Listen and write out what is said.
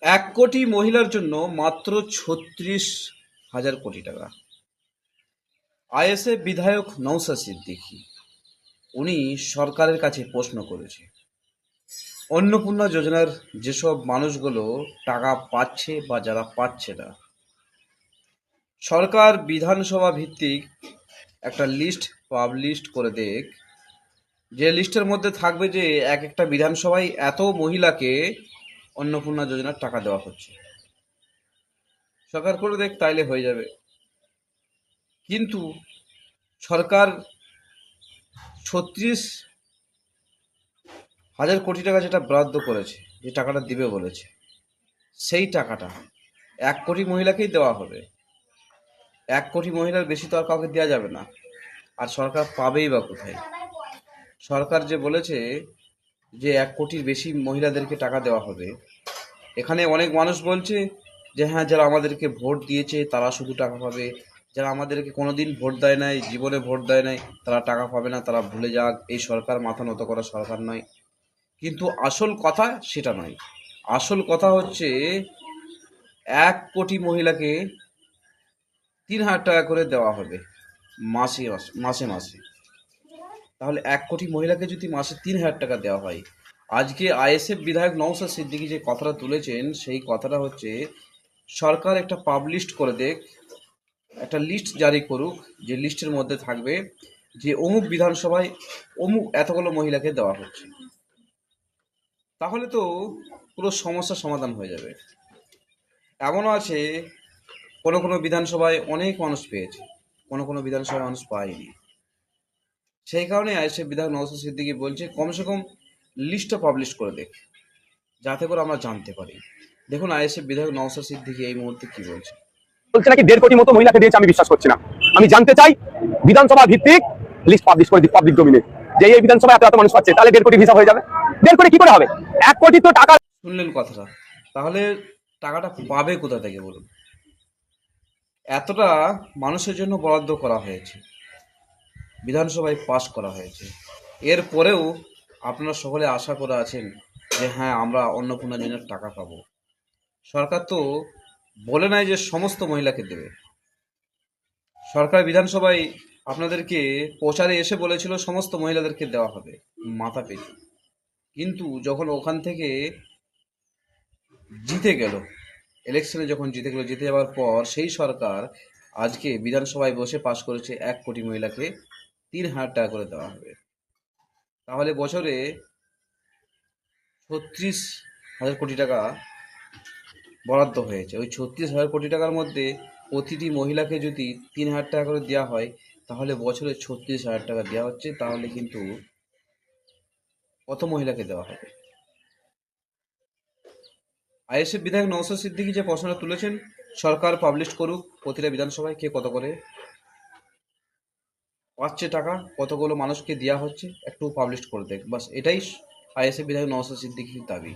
1 কোটি মহিলার জন্য মাত্র 36,000 কোটি টাকা। আইএসএফ বিধায়ক নওশাদ সিদ্দিকী উনি সরকারের কাছে প্রশ্ন করেছে, অন্নপূর্ণা যোজনার যেসব মানুষগুলো টাকা পাচ্ছে বা যারা পাচ্ছে না, সরকার বিধানসভা ভিত্তিক একটা লিস্ট পাবলিশ করে দেখ, যে লিস্টের মধ্যে থাকবে যে এক একটা বিধানসভায় এত মহিলাকে অন্নপূর্ণা যোজনার টাকা দেওয়া হচ্ছে। সরকার করে দেখ, তাইলে হয়ে যাবে। কিন্তু সরকার 36,000 কোটি টাকা যেটা বরাদ্দ করেছে, যে টাকাটা দিবে বলেছে, সেই টাকাটা 1 কোটি মহিলাকেই দেওয়া হবে। 1 কোটি মহিলার বেশি তো আর কাউকে দেওয়া যাবে না। আর সরকার পাবেই বা কোথায়? সরকার যে বলেছে যে 1 কোটির বেশি মহিলাদেরকে টাকা দেওয়া হবে, এখানে অনেক মানুষ বলছে যে হ্যাঁ, যারা আমাদেরকে ভোট দিয়েছে তারা শুধু টাকা পাবে, যারা আমাদেরকে কোনোদিন ভোট দেয় নাই, জীবনে ভোট দেয় নাই, তারা টাকা পাবে না, তারা ভুলে যাক, এই সরকার মাথা নত করা সরকার নয়। কিন্তু আসল কথা সেটা নয়। আসল কথা হচ্ছে 1 কোটি মহিলাকে 3,000 টাকা করে দেওয়া হবে মাসে মাসে মাসে মাসে। তাহলে 1 কোটি মহিলাকে যদি মাসে 3,000 টাকা দেওয়া হয়, আজকে আইএসএফ বিধায়ক নওশাদ সিদ্দিকী যে কথাটা তুলেছেন, সেই কথাটা হচ্ছে সরকার একটা পাবলিশ করে দেখ, একটা লিস্ট জারি করুক, যে লিস্টের মধ্যে থাকবে যে অমুক বিধানসভায় অমুক এতগুলো মহিলাকে দেওয়া হচ্ছে। তাহলে তো পুরো সমস্যার সমাধান হয়ে যাবে। এমনও আছে, কোনো কোনো বিধানসভায় অনেক মানুষ পেয়েছে, কোনো কোনো বিধানসভায় মানুষ পায়নি। সেই কারণে আইএসএফ বিধায়ক নওশাদ সিদ্দিকী বলছে কমসে কম লিস্টটা পাবলিশ করে দেখ, যাতে করে আমরা জানতে পারি। দেখুন আইএসএফ বিধায়ক নওশাদ সিদ্দিকী এই মুহূর্তে কি বলছে। বলছে নাকি 1.5 কোটি মতো মহিলাকে দিয়েছে, আমি বিশ্বাস করছি না। আমি জানতে চাই বিধানসভা ভিত্তিক লিস্ট পাবলিশ করে দিই পাবলিক ডোমিনে, যে এই বিধানসভা এত এত মানুষ পাচ্ছে, তাহলে 1.5 কোটি হিসাব হয়ে যাবে। 1.5 কোটি কি করে হবে? 1 কোটি তো টাকা। শুনলেন কথাটা? তাহলে টাকাটা পাবে কোথা থেকে বলুন? এতটা মানুষের জন্য বরাদ্দ করা হয়েছে, বিধানসভায় পাস করা হয়েছে, এরপরেও আপনারা সকলে আশা করে আছেন যে হ্যাঁ, আমরা অন্নপূর্ণা যোজনার টাকা পাবো। সরকার তো বলে নাই যে সমস্ত মহিলাকে দেবে। সরকার বিধানসভায় আপনাদেরকে প্রচারে এসে বলেছিল সমস্ত মহিলাদেরকে দেওয়া হবে মাথা পেতে। কিন্তু যখন ওখান থেকে জিতে গেল, ইলেকশনে যখন জিতে গেল, জিতে যাওয়ার পর সেই সরকার আজকে বিধানসভায় বসে পাশ করেছে 1 কোটি মহিলাকে 3,000 টাকা করে দেওয়া হবে। তাহলে বছরে 36,000 কোটি টাকা বরাদ্দ হয়েছে। ওই 36,000 কোটি টাকার মধ্যে প্রতিটি মহিলাকে যদি 3,000 টাকা করে দেওয়া হয়, তাহলে বছরে 36,000 টাকা দেওয়া হচ্ছে। তাহলে কিন্তু কত মহিলাকে দেওয়া হবে? আইএসএফ বিধায়ক নওশাদ সিদ্দিকী যে প্রশ্নটা তুলেছেন, সরকার পাবলিশ করুক প্রতিটা বিধানসভায় কে কত করে পাচ্ছে টাকা, কতগুলো মানুষকে দেওয়া হচ্ছে, একটু পাবলিশ করে দেখ, বাস এটাই আইএসএফ বিধায়ক নওশাদ সিদ্দিকীর দাবি।